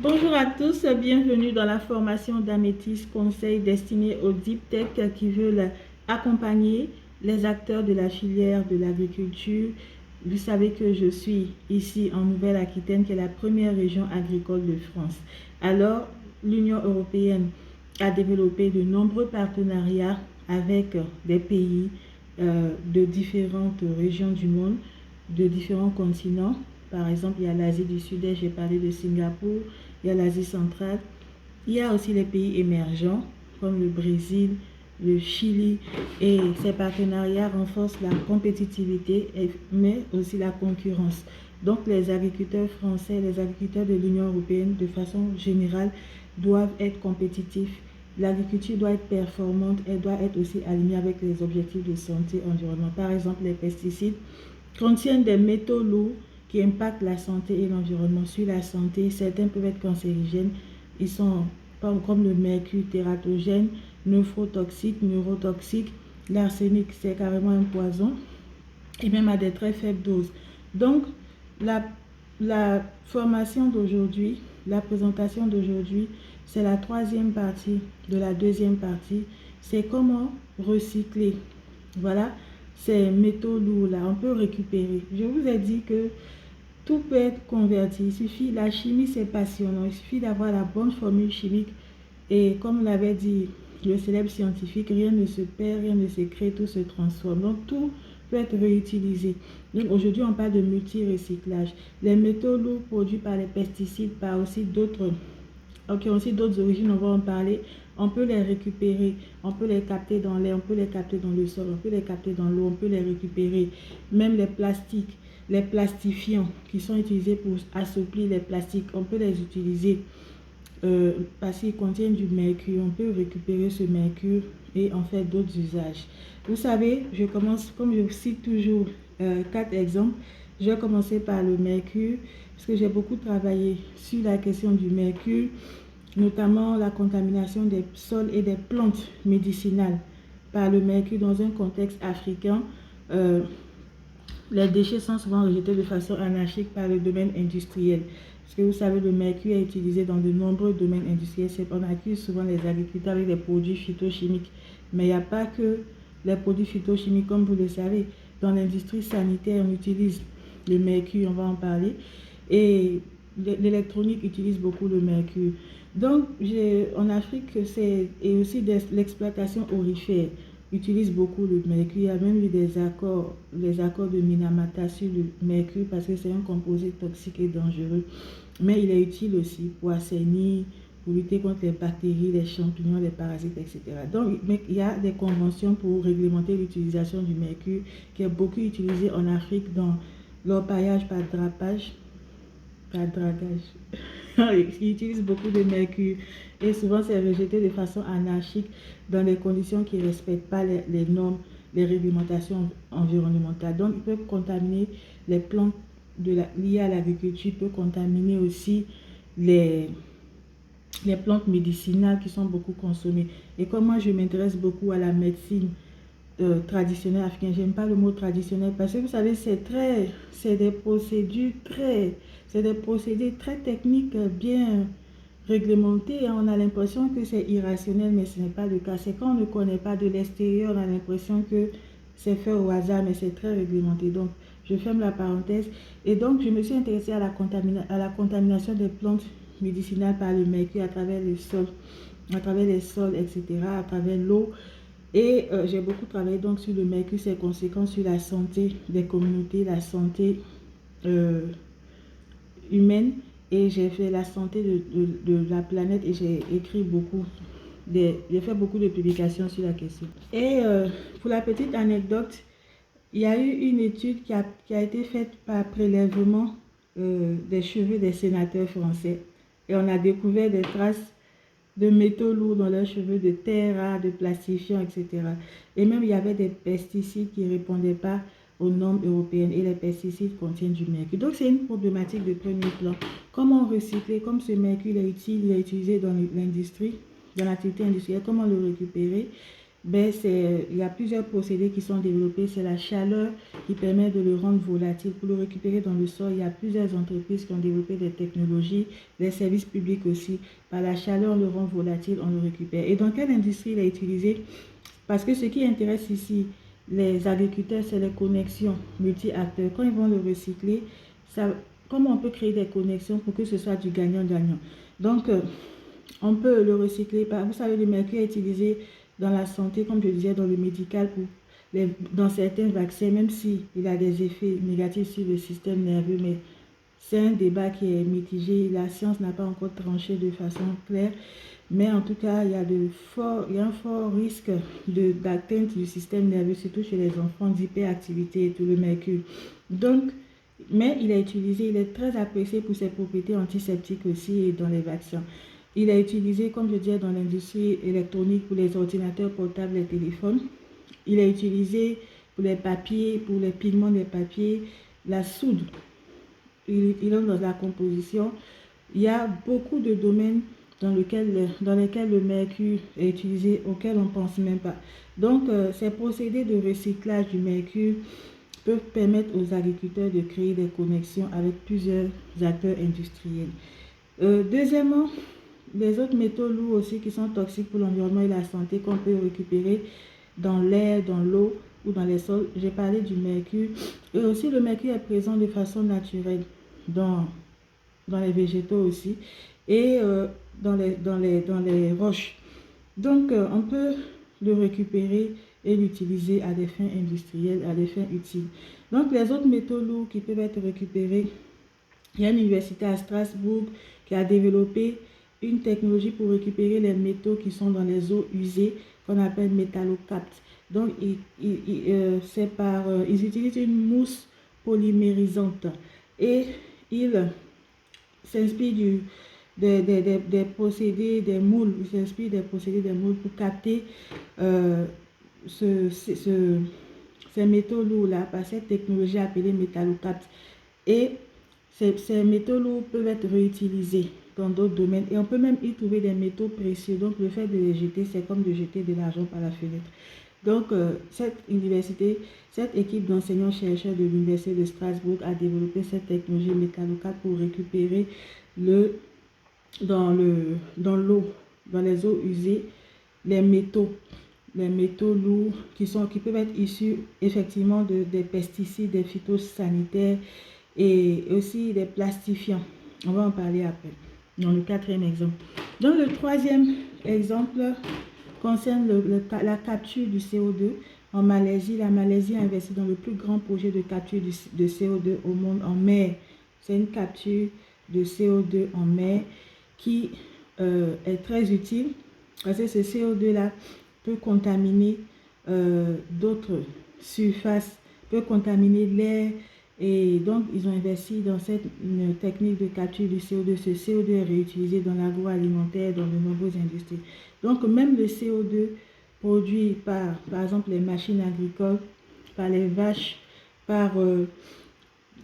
Bonjour à tous, bienvenue dans la formation d'Amétis Conseil destinée aux Deep Tech qui veulent accompagner les acteurs de la filière de l'agriculture. Vous savez que je suis ici en Nouvelle-Aquitaine, qui est la première région agricole de France. Alors, l'Union européenne a développé de nombreux partenariats avec des pays de différentes régions du monde, de différents continents. Par exemple, il y a l'Asie du Sud-Est, j'ai parlé de Singapour, il y a l'Asie centrale. Il y a aussi les pays émergents comme le Brésil, le Chili, et ces partenariats renforcent la compétitivité mais aussi la concurrence. Donc les agriculteurs français, les agriculteurs de l'Union européenne de façon générale doivent être compétitifs. L'agriculture doit être performante, elle doit être aussi alignée avec les objectifs de santé et environnement. Par exemple, les pesticides contiennent des métaux lourds qui impactent la santé et l'environnement. Sur la santé, certains peuvent être cancérigènes. Ils sont comme le mercure tératogène, nephrotoxique, neurotoxique. L'arsenic, c'est carrément un poison et même à des très faibles doses. Donc, la formation d'aujourd'hui, la présentation d'aujourd'hui, c'est la troisième partie de la deuxième partie. C'est comment recycler. Voilà, ces métaux lourds-là, on peut récupérer. Je vous ai dit que tout peut être converti. Il suffit, la chimie c'est passionnant. Il suffit d'avoir la bonne formule chimique. Et comme l'avait dit le célèbre scientifique, rien ne se perd, rien ne se crée, tout se transforme. Donc tout peut être réutilisé. Donc aujourd'hui on parle de multi-recyclage. Les métaux lourds produits par les pesticides, par aussi d'autres, qui ont aussi d'autres origines, on va en parler. On peut les récupérer, on peut les capter dans l'air, on peut les capter dans le sol, on peut les capter dans l'eau, on peut les récupérer. Même les plastiques, les plastifiants qui sont utilisés pour assouplir les plastiques, on peut les utiliser parce qu'ils contiennent du mercure. On peut récupérer ce mercure et en faire d'autres usages. Vous savez, je commence, comme je cite toujours 4 exemples, je vais commencer par le mercure parce que j'ai beaucoup travaillé sur la question du mercure, notamment la contamination des sols et des plantes médicinales par le mercure dans un contexte africain. Les déchets sont souvent rejetés de façon anarchique par le domaine industriel. Parce que vous savez, le mercure est utilisé dans de nombreux domaines industriels. On accuse souvent les agriculteurs avec des produits phytochimiques. Mais il n'y a pas que les produits phytochimiques, comme vous le savez. Dans l'industrie sanitaire, on utilise le mercure, on va en parler. Et l'électronique utilise beaucoup le mercure. Donc, en Afrique, et aussi l'exploitation aurifère utilise beaucoup le mercure. Il y a même eu les accords de Minamata sur le mercure parce que c'est un composé toxique et dangereux. Mais il est utile aussi pour assainir, pour lutter contre les bactéries, les champignons, les parasites, etc. Donc, il y a des conventions pour réglementer l'utilisation du mercure qui est beaucoup utilisé en Afrique dans l'orpaillage par drapage, par dragage. Ils utilisent beaucoup de mercure et souvent c'est rejeté de façon anarchique dans des conditions qui ne respectent pas les normes, les réglementations environnementales. Donc, ils peuvent contaminer les plantes liées à l'agriculture, ils peuvent contaminer aussi les plantes médicinales qui sont beaucoup consommées. Et comme moi, je m'intéresse beaucoup à la médecine traditionnelle africaine, j'aime pas le mot traditionnel parce que vous savez, c'est des procédés très techniques, bien réglementés. On a l'impression que c'est irrationnel, mais ce n'est pas le cas. C'est quand on ne connaît pas de l'extérieur, on a l'impression que c'est fait au hasard, mais c'est très réglementé. Donc, je ferme la parenthèse. Et donc, je me suis intéressée à la contamination des plantes médicinales par le mercure à travers les sols, etc., à travers l'eau. Et j'ai beaucoup travaillé donc sur le mercure, ses conséquences sur la santé des communautés, la santé humaine, et j'ai fait la santé de la planète et j'ai écrit j'ai fait beaucoup de publications sur la question. Et pour la petite anecdote, il y a eu une étude qui a été faite par prélèvement des cheveux des sénateurs français et on a découvert des traces de métaux lourds dans leurs cheveux, de terres rares, de plastifiants, etc. Et même il y avait des pesticides qui ne répondaient pas aux normes européennes et les pesticides contiennent du mercure. Donc c'est une problématique de premier plan. Comment recycler, comme ce mercure est utile, il est utilisé dans l'industrie, dans l'activité industrielle, comment le récupérer ben il y a plusieurs procédés qui sont développés. C'est la chaleur qui permet de le rendre volatile. Pour le récupérer dans le sol, il y a plusieurs entreprises qui ont développé des technologies, des services publics aussi. Par la chaleur, on le rend volatile, on le récupère. Et dans quelle industrie il est utilisé? Parce que ce qui intéresse ici les agriculteurs, c'est les connexions multi-acteurs. Quand ils vont le recycler, comment on peut créer des connexions pour que ce soit du gagnant-gagnant? Donc, on peut le recycler. Vous savez, le mercure est utilisé dans la santé, comme je disais, dans le médical, dans certains vaccins, même s'il a des effets négatifs sur le système nerveux, mais c'est un débat qui est mitigé. La science n'a pas encore tranché de façon claire, mais en tout cas, il y a un fort risque d'atteinte du système nerveux, surtout chez les enfants, d'hyperactivité et tout, le mercure. Donc, mais il est très apprécié pour ses propriétés antiseptiques aussi et dans les vaccins. Il est utilisé, comme je disais, dans l'industrie électronique pour les ordinateurs portables et téléphones. Il est utilisé pour les papiers, pour les pigments des papiers, la soude. Il est dans la composition. Il y a beaucoup de domaines dans lesquels le mercure est utilisé, auxquels on ne pense même pas. Donc, ces procédés de recyclage du mercure peuvent permettre aux agriculteurs de créer des connexions avec plusieurs acteurs industriels. Deuxièmement, les autres métaux lourds aussi qui sont toxiques pour l'environnement et la santé qu'on peut récupérer dans l'air, dans l'eau ou dans les sols. J'ai parlé du mercure. Et aussi le mercure est présent de façon naturelle dans les végétaux aussi et dans les roches. Donc on peut le récupérer et l'utiliser à des fins industrielles, à des fins utiles. Donc les autres métaux lourds qui peuvent être récupérés, il y a une université à Strasbourg qui a développé une technologie pour récupérer les métaux qui sont dans les eaux usées, qu'on appelle métallocapt. Donc, ils utilisent une mousse polymérisante et ils s'inspirent des procédés, des moules. Ils s'inspirent des procédés des moules pour capter ces métaux lourds-là par cette technologie appelée métallocapt. Et ces métaux lourds peuvent être réutilisés dans d'autres domaines et on peut même y trouver des métaux précieux. Donc, le fait de les jeter, c'est comme de jeter de l'argent par la fenêtre. Donc, cette équipe d'enseignants-chercheurs de l'Université de Strasbourg a développé cette technologie métallocapt pour récupérer dans l'eau, dans les eaux usées, les métaux lourds qui peuvent être issus effectivement des pesticides, des phytosanitaires et aussi des plastifiants. On va en parler après, dans le quatrième exemple. Donc, le troisième exemple concerne la capture du CO2 en Malaisie. La Malaisie a investi dans le plus grand projet de capture de CO2 au monde en mer. C'est une capture de CO2 en mer qui est très utile parce que ce CO2-là peut contaminer d'autres surfaces, peut contaminer l'air. Et donc, ils ont investi dans cette technique de capture du CO2. Ce CO2 est réutilisé dans l'agroalimentaire, dans de nombreuses industries. Donc, même le CO2 produit par exemple, les machines agricoles, par les vaches, par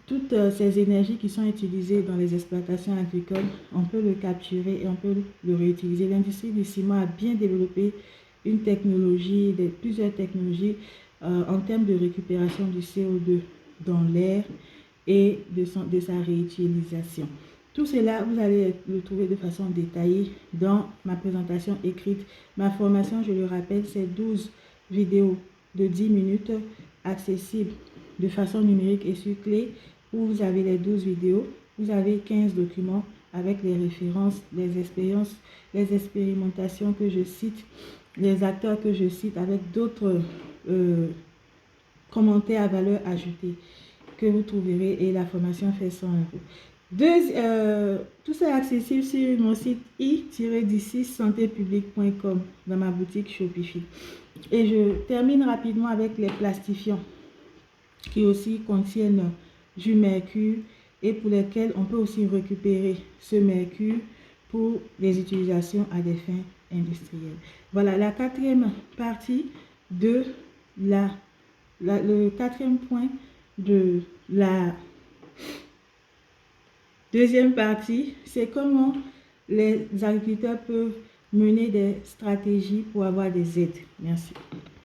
toutes ces énergies qui sont utilisées dans les exploitations agricoles, on peut le capturer et on peut le réutiliser. L'industrie du ciment a bien développé une technologie, plusieurs technologies en termes de récupération du CO2 dans l'air et de sa réutilisation. Tout cela, vous allez le trouver de façon détaillée dans ma présentation écrite. Ma formation, je le rappelle, c'est 12 vidéos de 10 minutes accessibles de façon numérique et sur clé, où vous avez les 12 vidéos. Vous avez 15 documents avec les références, les expériences, les expérimentations que je cite, les acteurs que je cite avec d'autres commentaires à valeur ajoutée que vous trouverez et la formation fait 100 €. Tout ça est accessible sur mon site i-santépublique.com dans ma boutique Shopify. Et je termine rapidement avec les plastifiants qui aussi contiennent du mercure et pour lesquels on peut aussi récupérer ce mercure pour les utilisations à des fins industrielles. Voilà la quatrième partie de le quatrième point de la deuxième partie, c'est comment les agriculteurs peuvent mener des stratégies pour avoir des aides. Merci.